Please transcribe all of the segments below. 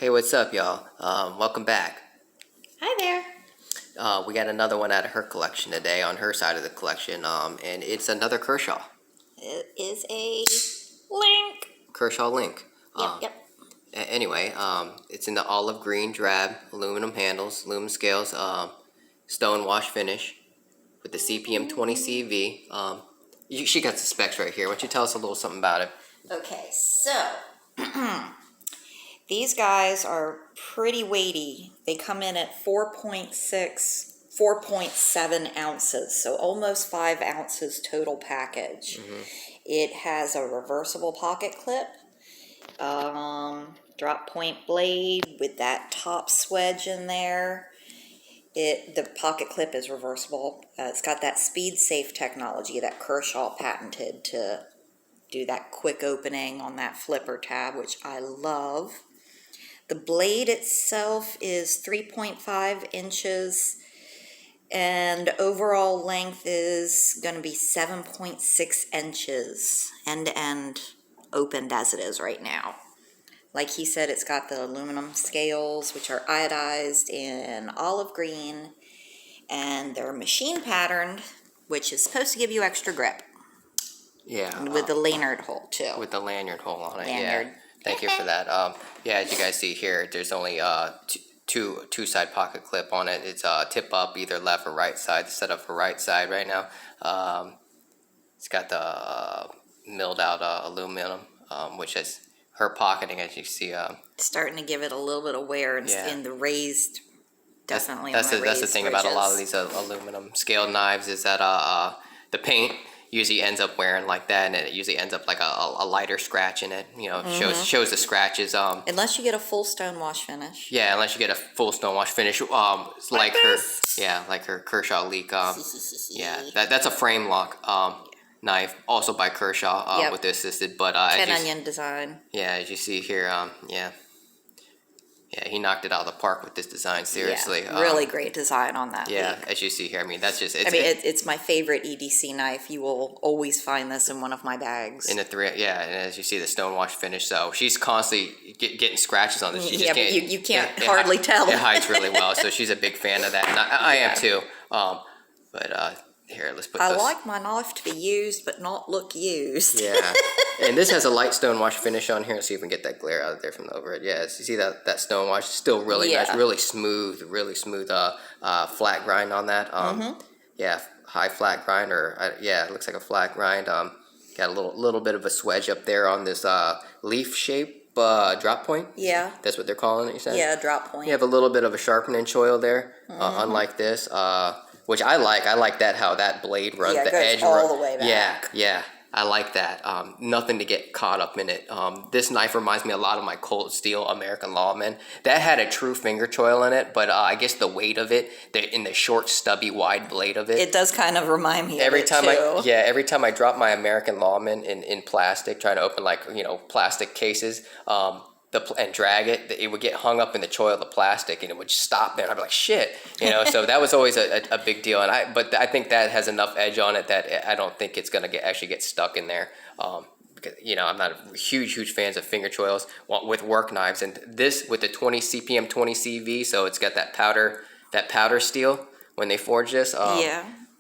Hey, what's up, y'all? Welcome back. Hi there. We got another one out of her collection today, on her side of the collection, and it's another Kershaw. It is a link. Kershaw Link. Yep. Anyway, it's in the olive green drab, aluminum handles, aluminum scales, stone wash finish with the CPM 20 CV. She got the specs right here. Why don't you tell us a little something about it? Okay, so these guys are pretty weighty. They come in at 4.6, 4.7 ounces, so almost 5 ounces total package. Mm-hmm. It has a reversible pocket clip, drop point blade with that top swedge in there. The pocket clip is reversible. It's got that SpeedSafe technology that Kershaw patented to do that quick opening on that flipper tab, which I love. The blade itself is 3.5 inches, and overall length is going to be 7.6 inches, end to end, opened as it is right now. Like he said, it's got the aluminum scales, which are iodized in olive green, and they're machine patterned, which is supposed to give you extra grip. Yeah. And with the lanyard hole, too. With the lanyard hole on it, Lanyard. yeah. Thank you for that. Yeah, as you guys see here, there's only two-side pocket clip on it. It's tip up either left or right side. It's set up for right side right now. It's got the milled out aluminum, which is her pocketing, as you see. Starting to give it a little bit of wear in the raised, definitely. That's the thing about a lot of these aluminum scaled knives is that the paint usually ends up wearing like that, and it usually ends up like a lighter scratch in it. You know, shows the scratches. Unless you get a full stone wash finish. Yeah, unless you get a full stone wash finish. Like her Kershaw Leak. Yeah, that's a frame lock knife, also by Kershaw with the assisted. But 10 onion design. Yeah, as you see here, yeah, he knocked it out of the park with this design. Seriously, yeah, really great design on that. Yeah, leak. As you see here, I mean that's just. It's my favorite EDC knife. You will always find this in one of my bags. In the and as you see the stone wash finish, so she's constantly getting scratches on this. She just but you can't hardly tell. It hides really well, so she's a big fan of that, and I am too. But here, let's put. I like my knife to be used, but not look used. Yeah, and this has a light stone wash finish on here. Let's see if we can get that glare out of there from the overhead. Yeah, so you see that stone wash, still really nice, really smooth, flat grind on that. Yeah, high flat grind, it looks like a flat grind. Got a little bit of a swedge up there on this leaf shape drop point. Yeah, that's what they're calling it. You said. Yeah, drop point. You have a little bit of a sharpening choil there, unlike this. Which I like. I like that how that blade runs the edge all the way back. Yeah. I like that. Nothing to get caught up in it. This knife reminds me a lot of my Cold Steel American Lawman. That had a true finger choil in it, but I guess the weight of it, in the short, stubby, wide blade of it. It does kind of remind me every of it time too. Every time I drop my American Lawman in plastic, trying to open plastic cases, and drag it, it would get hung up in the choil of the plastic, and it would stop there. And I'd be like, shit, So that was always a big deal. But I think that has enough edge on it that I don't think it's gonna actually get stuck in there. Because I'm not a huge fans of finger choils with work knives, and this with the 20 CPM 20 CV, so it's got that powder steel when they forge this.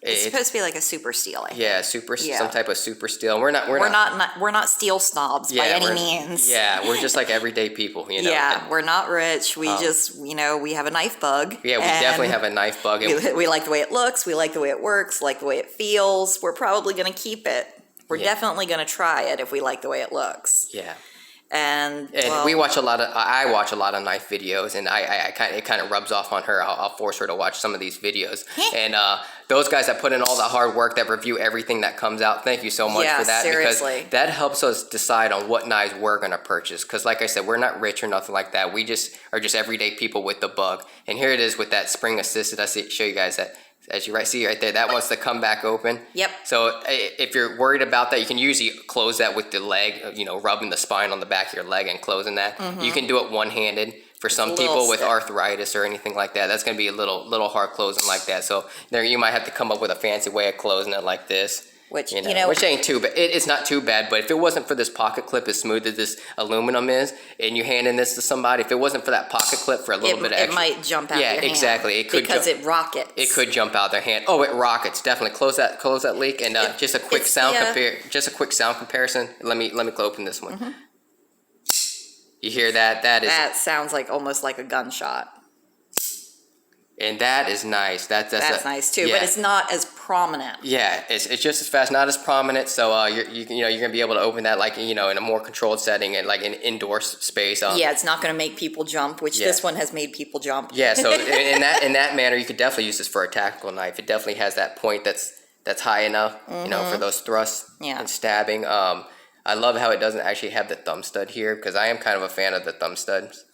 It's supposed to be like a super steel, I think. Yeah, some type of super steel. We're not steel snobs by any means. Yeah, we're just like everyday people, Yeah, we're not rich. We just, we have a knife bug. Yeah, we definitely have a knife bug. We like the way it looks. We like the way it works. Like the way it feels. We're probably going to keep it. We're definitely going to try it if we like the way it looks. Yeah. And I watch a lot of knife videos, and it kind of rubs off on her. I'll force her to watch some of these videos, and those guys that put in all the hard work, that review everything that comes out. Thank you so much for that, seriously. Because that helps us decide on what knives we're gonna purchase. Because like I said, we're not rich or nothing like that. We just are everyday people with the bug. And here it is with that spring assisted. Show you guys that. As you see right there, that wants to come back open. Yep. So if you're worried about that, you can usually close that with the leg, rubbing the spine on the back of your leg and closing that. You can do it one-handed. For some people with arthritis or anything like that, that's going to be a little hard closing like that. So there, you might have to come up with a fancy way of closing it like this. Which, which ain't too bad. It's not too bad, but if it wasn't for this pocket clip as smooth as this aluminum is, and you handing this to somebody, if it wasn't for that pocket clip for a little bit of extra, it might jump out yeah, your hand. exactly. It could because it rockets. It could jump out their hand. Oh, it rockets. Definitely close that leak, and just a quick sound comparison. Let me open this one. Mm-hmm. You hear that? That sounds like almost like a gunshot. And that is nice. That's nice too, yeah. but it's not as prominent. Yeah, it's just as fast, not as prominent. So you're gonna be able to open that like in a more controlled setting and like an indoor space. Yeah, it's not gonna make people jump, which this one has made people jump. Yeah, so in that manner, you could definitely use this for a tactical knife. It definitely has that point that's high enough, for those thrusts and stabbing. I love how it doesn't actually have the thumb stud here because I am kind of a fan of the thumb studs.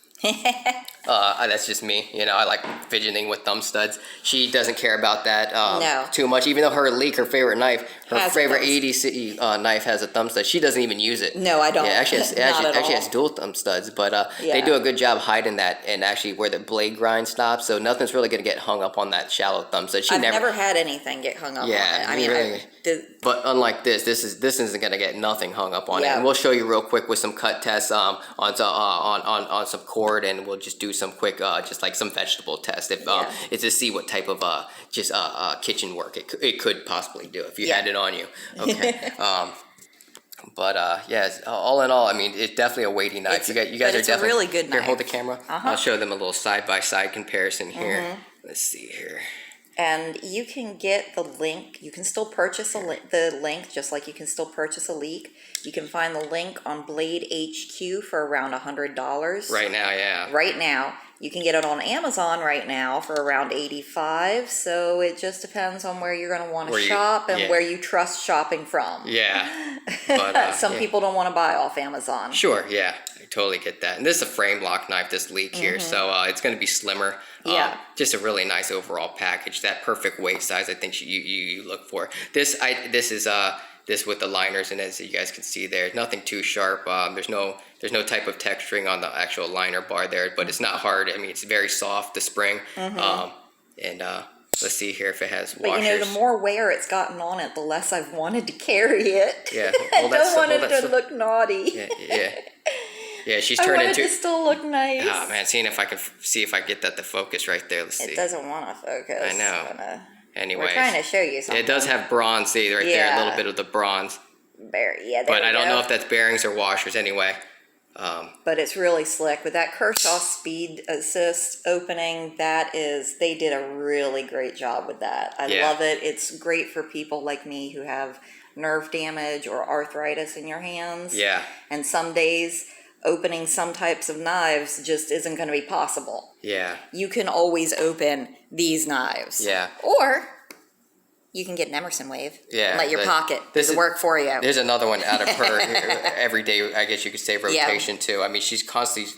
That's just me. I like fidgeting with thumb studs. She doesn't care about that too much, even though her favorite knife, her favorite EDC knife has a thumb stud. She doesn't even use it. No, I don't. Yeah, actually has dual thumb studs, but they do a good job hiding that and actually where the blade grind stops, so nothing's really going to get hung up on that shallow thumb stud. I've never had anything get hung up on it. I mean, but unlike this isn't going to get nothing hung up on it. And we'll show you real quick with some cut tests on some cord, and we'll just do some quick just like some vegetable test it's to see what type of kitchen work it could possibly do if you had it on you. Okay. But all in all, I mean, it's definitely a weighty knife. You guys are definitely a really good knife. Here, hold the camera. I'll show them a little side-by-side comparison here. Let's see here. And you can get the link. You can still purchase the link, just like you can still purchase a leak. You can find the link on Blade HQ for around $100. Right now, yeah. Right now. You can get it on Amazon right now for around $85. So it just depends on where you're going to want to shop and where you trust shopping from. Yeah. But, some people don't want to buy off Amazon. Sure, yeah. I totally get that. And this is a frame lock knife, this leak here, so it's going to be slimmer. Just a really nice overall package. That perfect weight size I think you look for. This is with the liners in it, so you guys can see there. Nothing too sharp. There's no type of texturing on the actual liner bar there, but it's not hard. I mean, it's very soft, the spring. Let's see here if it has washers. But the more wear it's gotten on it, the less I've wanted to carry it. Yeah. I don't want it to look naughty. Yeah, she's turned into. I want it to still look nice. Oh man, seeing if I can get that to focus right there. Let's see. It doesn't want to focus. I know. Anyways, we're trying to show you something. It does have bronze, see right there, a little bit of the bronze. But I don't know if that's bearings or washers anyway. But it's really slick. With that Kershaw Speed Assist opening, they did a really great job with that. I love it. It's great for people like me who have nerve damage or arthritis in your hands. Yeah. And some days, opening some types of knives just isn't going to be possible. Yeah. You can always open these knives. Yeah. Or you can get an Emerson wave. Yeah. And let your pocket do the work for you. There's another one out of her every day, I guess you could say, rotation too. I mean, she's constantly,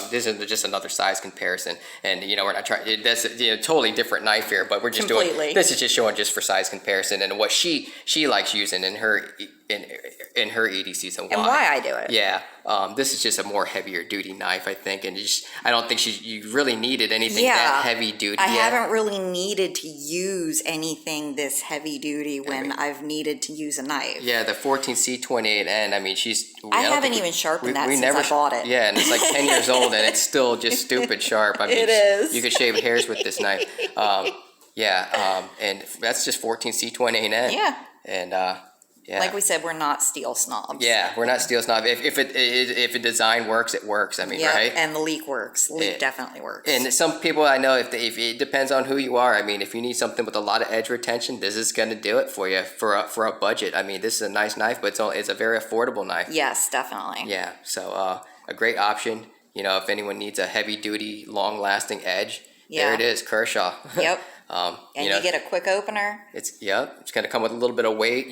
this is just another size comparison. And, we're not trying, that's a totally different knife here, but we're just this is just showing just for size comparison and what she likes using in her EDCs and why I do it. Yeah. This is just a more heavier duty knife, I think, and I don't think you really needed anything that heavy duty. I haven't really needed to use anything this heavy duty when I've needed to use a knife. Yeah, the 14C28N. I mean, I haven't even sharpened that since I bought it. Yeah, and it's like 10 years old, and it's still just stupid sharp. I mean, it is. You could shave hairs with this knife. And that's just 14C28N. Yeah. And yeah. Like we said, we're not steel snobs. Yeah, we're not steel snobs. If a design works, it works. I mean, right? And the leak works. The leak definitely works. And some people I know, if it depends on who you are. I mean, if you need something with a lot of edge retention, this is going to do it for you for a budget. I mean, this is a nice knife, but it's a very affordable knife. Yes, definitely. Yeah, so a great option. If anyone needs a heavy duty, long lasting edge, there it is, Kershaw. Yep. And you get a quick opener. It's going to come with a little bit of weight.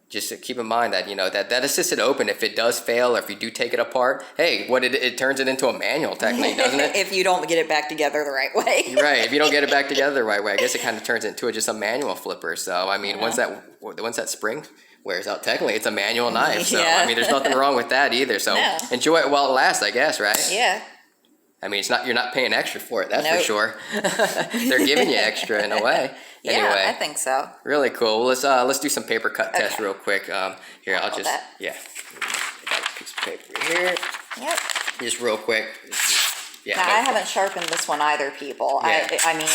Just to keep in mind that that assisted open, if it does fail or if you do take it apart, hey, it turns it into a manual technique, doesn't it? If you don't get it back together the right way. Right. If you don't get it back together the right way, I guess it kind of turns into just a manual flipper. So I mean, once that spring wears out, technically it's a manual knife. So I mean, there's nothing wrong with that either. So enjoy it while it lasts, I guess, right? Yeah. I mean, you're not paying extra for it, that's for sure. They're giving you extra in a way. Yeah, Anyway, I think so. really cool. Let's do some paper cut tests real quick. Here, I'll just that. yeah. I got a piece of paper here. Yep. Just real quick. Yeah. Now, I haven't sharpened this one either, people. Yeah. I mean,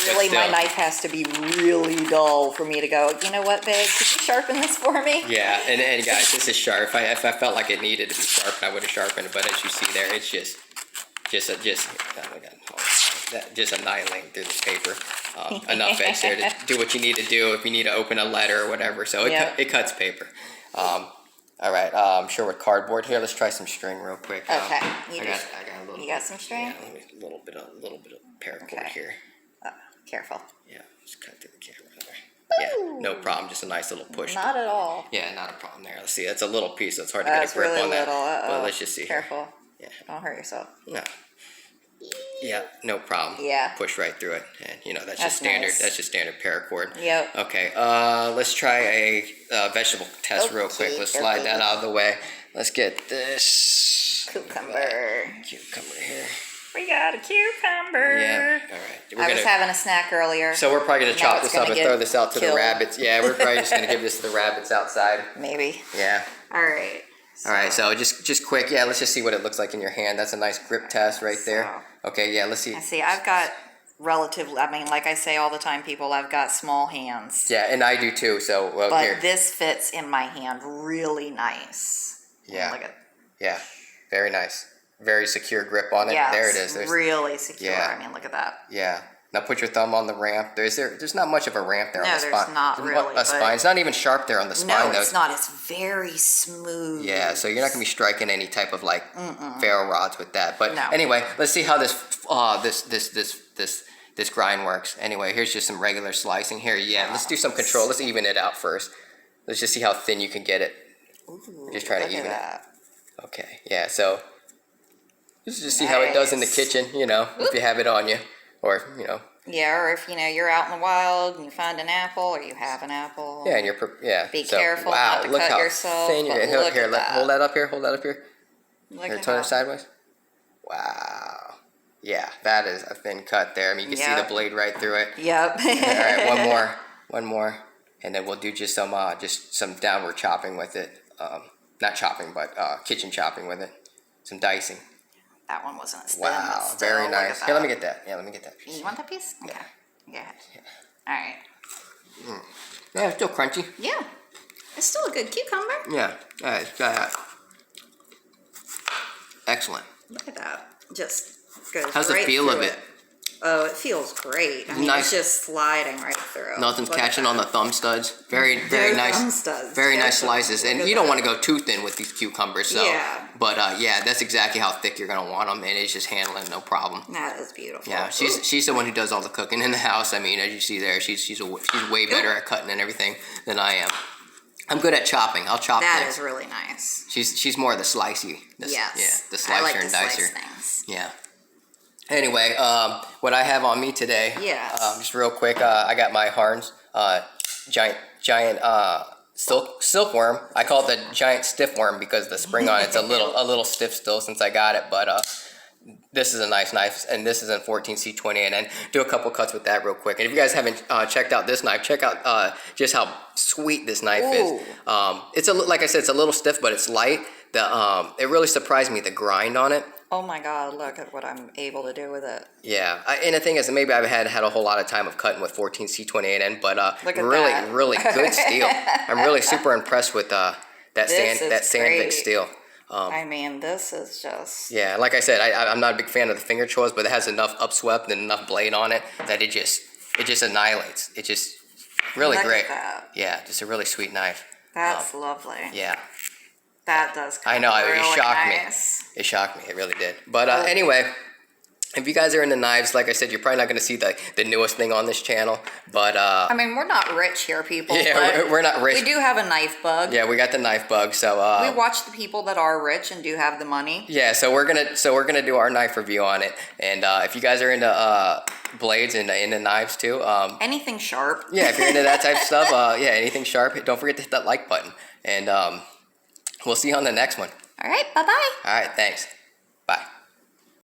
really, my still. knife has to be really dull for me to go, you know what, babe, could you sharpen this for me? Yeah, and guys, this is sharp. If I felt like it needed to be sharp, I would have sharpened it. But as you see there, it's just oh my God, just annihilating through the paper. Enough edge there to do what you need to do if you need to open a letter or whatever. So it cuts paper. All right, I'm sure with cardboard here. Let's try some string real quick. Okay, I got a little. You got some string? Yeah, a little bit of paracord here. Careful. Yeah, just cut through the camera there. Yeah, no problem. Just a nice little push. Not at all. Yeah, not a problem there. Let's see. That's a little piece, so it's hard to get a grip really on that. little. But let's just see. Careful. Here. Yeah. Don't hurt yourself. No. Yeah, no problem. Yeah. Push right through it, and that's That's just standard. nice. That's just standard paracord. Yep. Okay. Let's try a vegetable test real quick. Okay, Let's slide that out of the way. Let's get this Cucumber. cucumber here. We got a cucumber. Yeah. All right. I was having a snack earlier. So we're probably gonna Now chop it's this up gonna and throw get this out to the killed. rabbits. Yeah, we're probably just gonna give this to the rabbits outside. Maybe. Yeah. All right. All right, so just quick, yeah, let's just see what it looks like in your hand. That's a nice grip test right there. Okay, yeah, let's see. I see. I've got like I say all the time, people, I've got small hands. Yeah, and I do too, so, well, But here. this fits in my hand really nice. Yeah, Look at, yeah, very nice. Very secure grip on it. yeah, There it it's is. really secure. Yeah. I mean, look at that. Yeah. Now put your thumb on the ramp. There's not much of a ramp there on No, the spine. there's not really, A but- spine. It's not even sharp there on the spine, No, though. it's not. It's very smooth. Yeah, so you're not gonna be striking any type of like ferro rods with that. But No. anyway, let's see how this grind works. Anyway, here's just some regular slicing here. Yeah, let's do some control. Let's even it out first. Let's just see how thin you can get it. Ooh, Just trying to look at even it. that. Okay, yeah. So let's just see how it does in the Nice. kitchen. If you have it on you, or Yeah, or if you're out in the wild and you find an apple, or you have an apple. yeah, and Be so, careful wow, not to look cut how yourself, thin you're but getting. look Here, at that. hold that up here. Hold that up here. Look Here, at turn it that. sideways. Wow. Yeah, that is a thin cut there. I mean, you can see the blade right through it. Yep. All right, one more, and then we'll do just some downward chopping with it. Not chopping, but kitchen chopping with it. Some dicing. That one wasn't as thin. Wow, but still, very look nice. at Here, let me that. get that. Yeah, let me get that piece. You want that piece? Okay. Yeah. All right. Yeah, it's still crunchy. Yeah. It's still a good cucumber. Yeah, all right, try that. Excellent. Look at that. Just goes How's the right feel through of it? Oh, it feels great. I mean, Nice. it's just sliding right through. Nothing's Look at catching that. on the thumb studs. Very They're nice. thumb studs. Very nice Careful. slices, Look and at you don't that. want to go too thin with these cucumbers. So, Yeah. But yeah, that's exactly how thick you're gonna want them, and it's just handling no problem. That is beautiful. Yeah, she's the one who does all the cooking in the house. I mean, as you see there, she's way better at cutting and everything than I am. I'm good at chopping. I'll chop That things. is really nice. She's more the slicey. Yes. Yeah, the I like slicer to and slice dicer. things. Yeah. Anyway, what I have on me today, Yes. just real quick, I got my Harns giant silkworm. I call it the giant stiff worm because the spring on it's a little stiff still since I got it, but this is a nice knife, and this is in 14C20, and then do a couple cuts with that real quick. And if you guys haven't checked out this knife, check out just how sweet this knife is. It's like I said, it's a little stiff, but it's light. It really surprised me, the grind on it. Oh my God, look at what I'm able to do with it. Yeah, and the thing is, maybe I've had a whole lot of time of cutting with 14C28N, but Look at really, that. really good steel. I'm really super impressed with that This is Sandvik great. steel. I mean, this is just... Yeah, like I said, I'm not a big fan of the finger choice, but it has enough upswept and enough blade on it that it just annihilates. It just really Look at great. that. Yeah, just a really sweet knife. That's lovely. Yeah. That does I know, really it shocked nice. me. It shocked me, it really did. But anyway, if you guys are into knives, like I said, you're probably not going to see the newest thing on this channel. But I mean, we're not rich here, people. yeah, but we're not rich. we do have a knife bug. Yeah, we got the knife bug. So We watch the people that are rich and do have the money. yeah, so we're gonna do our knife review on it. And if you guys are into blades and into knives too, Anything sharp. yeah, if you're into that type of stuff, yeah, anything sharp, don't forget to hit that like button. And we'll see you on the next one. All right, bye-bye. All right, thanks.